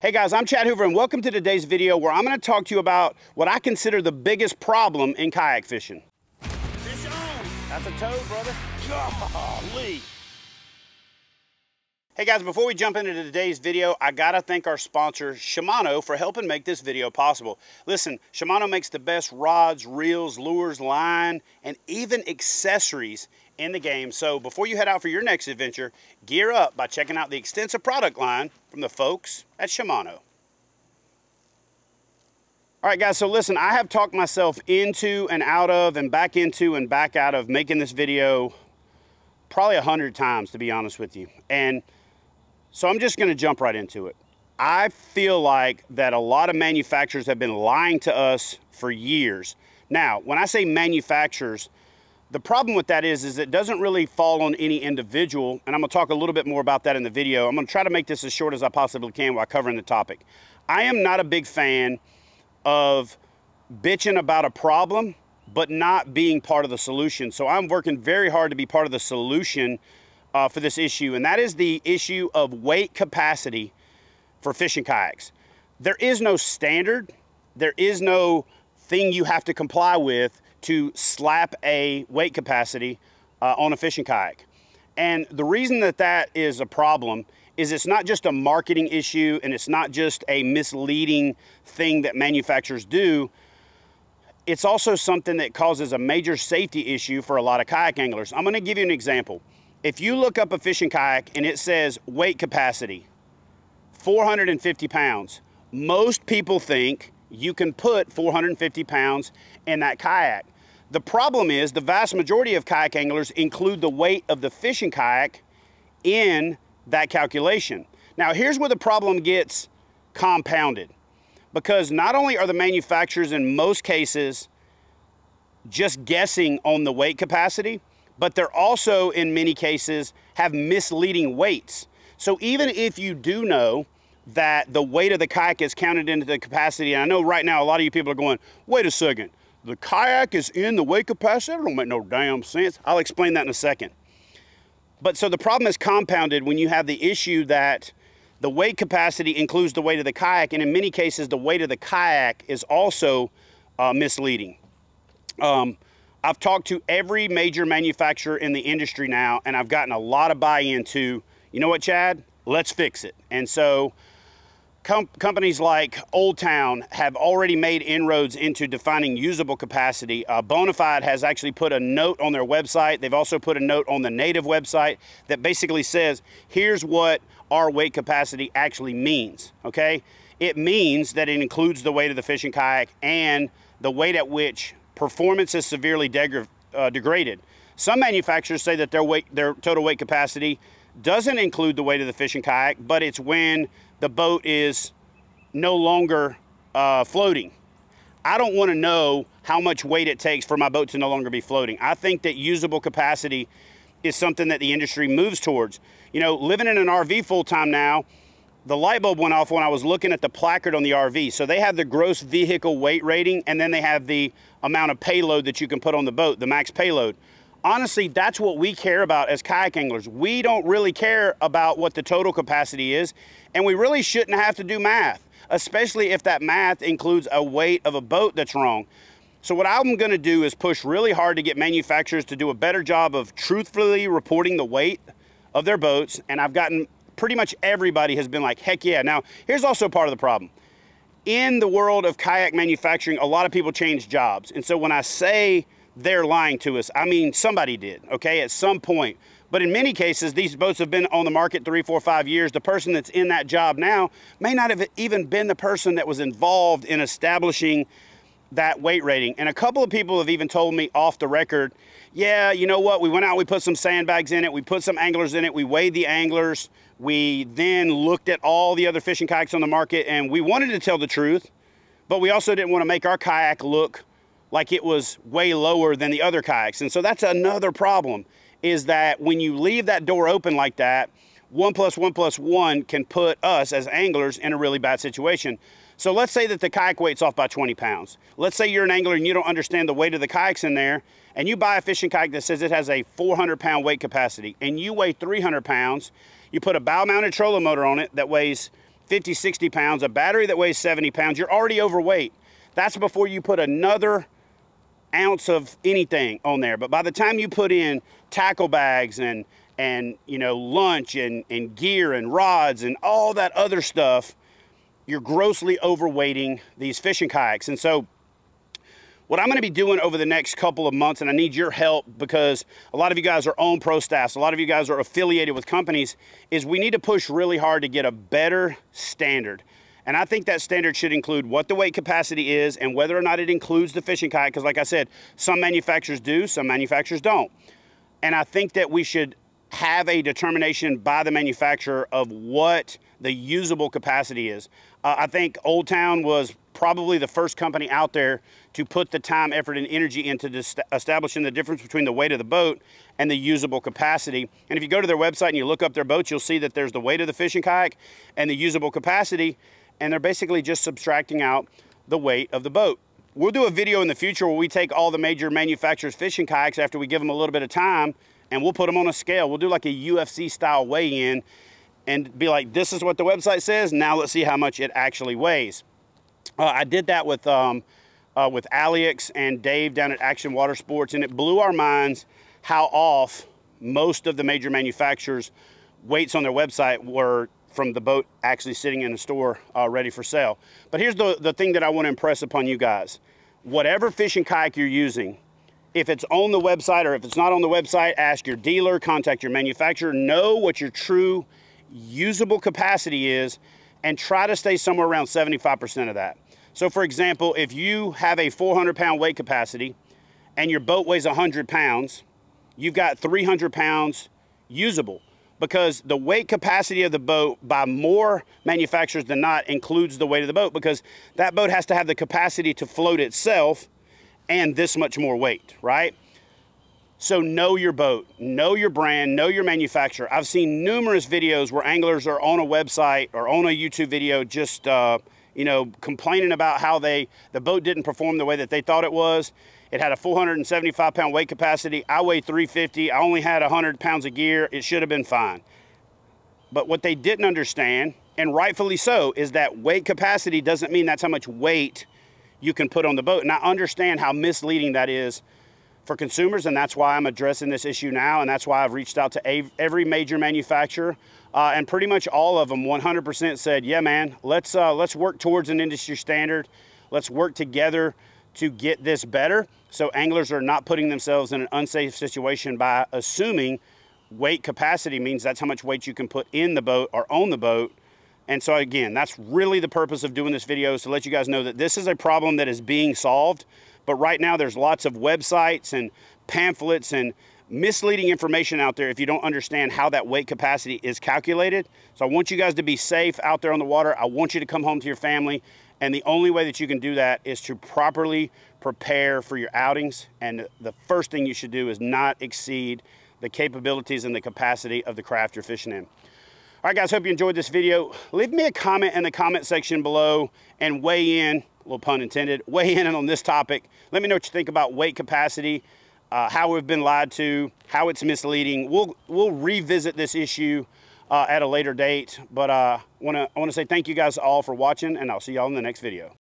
Hey guys, I'm Chad Hoover and welcome to today's video where I'm going to talk to you about what I consider the biggest problem in kayak fishing. Fish on! That's a toad, brother. Golly! Hey guys, before we jump into today's video, I gotta thank our sponsor, Shimano, for helping make this video possible. Listen, Shimano makes the best rods, reels, lures, line, and even accessories in the game. So before you head out for your next adventure, gear up by checking out the extensive product line from the folks at Shimano. All right guys, so listen, I have talked myself into and out of and back into and back out of making this video probably 100 times, to be honest with you. And so I'm just gonna jump right into it. I feel like that a lot of manufacturers have been lying to us for years. Now, when I say manufacturers, the problem with that is it doesn't really fall on any individual, and I'm gonna talk a little bit more about that in the video. I'm gonna try to make this as short as I possibly can while covering the topic. I am not a big fan of bitching about a problem, but not being part of the solution. So I'm working very hard to be part of the solution for this issue, and that is the issue of weight capacity for fishing kayaks. There is no standard, there is no thing you have to comply with to slap a weight capacity on a fishing kayak. And the reason that that is a problem is it's not just a marketing issue and it's not just a misleading thing that manufacturers do. It's also something that causes a major safety issue for a lot of kayak anglers. I'm gonna give you an example. If you look up a fishing kayak and it says weight capacity, 450 pounds, most people think you can put 450 pounds in that kayak. The problem is the vast majority of kayak anglers include the weight of the fishing kayak in that calculation. Now here's where the problem gets compounded, because not only are the manufacturers in most cases just guessing on the weight capacity, but they're also in many cases have misleading weights. So even if you do know that the weight of the kayak is counted into the capacity, and I know right now a lot of you people are going, wait a second, the kayak is in the weight capacity? That don't make no damn sense. I'll explain that in a second. But so the problem is compounded when you have the issue that the weight capacity includes the weight of the kayak, and in many cases the weight of the kayak is also misleading. I've talked to every major manufacturer in the industry now, and I've gotten a lot of buy-in to, you know what, Chad, let's fix it. And so companies like Old Town have already made inroads into defining usable capacity. Bonafide has actually put a note on their website. They've also put a note on the Native website that basically says, here's what our weight capacity actually means, okay? It means that it includes the weight of the fishing kayak and the weight at which performance is severely degraded. Some manufacturers say that their total weight capacity doesn't include the weight of the fishing kayak, but it's when the boat is no longer floating. I don't want to know how much weight it takes for my boat to no longer be floating. I think that usable capacity is something that the industry moves towards. You know, living in an RV full time now, the light bulb went off when I was looking at the placard on the RV. So they have the gross vehicle weight rating, and then they have the amount of payload that you can put on the boat, the max payload. Honestly, that's what we care about as kayak anglers. We don't really care about what the total capacity is, and we really shouldn't have to do math, especially if that math includes a weight of a boat that's wrong. So what I'm gonna do is push really hard to get manufacturers to do a better job of truthfully reporting the weight of their boats, and I've gotten pretty much everybody has been like, heck yeah. Now, here's also part of the problem. In the world of kayak manufacturing, a lot of people change jobs. And so when I say they're lying to us, I mean somebody did, okay, at some point. But in many cases, these boats have been on the market 3, 4, 5 years. The person that's in that job now may not have even been the person that was involved in establishing that weight rating. And a couple of people have even told me off the record, yeah, you know what, we went out, we put some sandbags in it, we put some anglers in it, we weighed the anglers, we then looked at all the other fishing kayaks on the market, and we wanted to tell the truth, but we also didn't want to make our kayak look like it was way lower than the other kayaks. And so that's another problem, is that when you leave that door open like that, 1 + 1 + 1 can put us as anglers in a really bad situation. So let's say that the kayak weight's off by 20 pounds. Let's say you're an angler and you don't understand the weight of the kayaks in there, and you buy a fishing kayak that says it has a 400-pound weight capacity, and you weigh 300 pounds, you put a bow-mounted trolling motor on it that weighs 50, 60 pounds, a battery that weighs 70 pounds, you're already overweight. That's before you put another ounce of anything on there. But by the time you put in tackle bags and you know, lunch and gear and rods and all that other stuff, you're grossly overweighting these fishing kayaks. And so what I'm going to be doing over the next couple of months, and I need your help because a lot of you guys are on pro staffs, a lot of you guys are affiliated with companies, is we need to push really hard to get a better standard. And I think that standard should include what the weight capacity is and whether or not it includes the fishing kayak, because like I said, some manufacturers do, some manufacturers don't. And I think that we should have a determination by the manufacturer of what the usable capacity is. I think Old Town was probably the first company out there to put the time, effort, and energy into establishing the difference between the weight of the boat and the usable capacity. And if you go to their website and you look up their boats, you'll see that there's the weight of the fishing kayak and the usable capacity, and they're basically just subtracting out the weight of the boat. We'll do a video in the future where we take all the major manufacturers' fishing kayaks after we give them a little bit of time, and we'll put them on a scale. We'll do like a UFC style weigh-in and be like, this is what the website says, now let's see how much it actually weighs. I did that with Alex and Dave down at Action Water Sports, and it blew our minds how off most of the major manufacturers' weights on their website were from the boat actually sitting in a store ready for sale. But here's the thing that I want to impress upon you guys. Whatever fishing kayak you're using, if it's on the website or if it's not on the website, ask your dealer, contact your manufacturer, know what your true usable capacity is, and try to stay somewhere around 75% of that. So for example, if you have a 400-pound weight capacity and your boat weighs 100 pounds, you've got 300 pounds usable, because the weight capacity of the boat by more manufacturers than not includes the weight of the boat, because that boat has to have the capacity to float itself and this much more weight, right? So know your boat, know your brand, know your manufacturer. I've seen numerous videos where anglers are on a website or on a YouTube video just, you know, complaining about how the boat didn't perform the way that they thought it was. It had a 475-pound weight capacity. I weigh 350. I only had 100 pounds of gear. It should have been fine. But what they didn't understand, and rightfully so, is that weight capacity doesn't mean that's how much weight you can put on the boat. And I understand how misleading that is for consumers, and that's why I'm addressing this issue now, and that's why I've reached out to every major manufacturer, and pretty much all of them 100% said, yeah, man, let's work towards an industry standard. Let's work together to get this better, so anglers are not putting themselves in an unsafe situation by assuming weight capacity means that's how much weight you can put in the boat or on the boat. And so again, that's really the purpose of doing this video, is to let you guys know that this is a problem that is being solved. But right now there's lots of websites and pamphlets and misleading information out there if you don't understand how that weight capacity is calculated. So I want you guys to be safe out there on the water. I want you to come home to your family. And the only way that you can do that is to properly prepare for your outings. And the first thing you should do is not exceed the capabilities and the capacity of the craft you're fishing in. All right, guys, hope you enjoyed this video. Leave me a comment in the comment section below and weigh in, a little pun intended, weigh in on this topic. Let me know what you think about weight capacity, how we've been lied to, how it's misleading. We'll revisit this issue at a later date, but I want to say thank you guys all for watching, and I'll see y'all in the next video.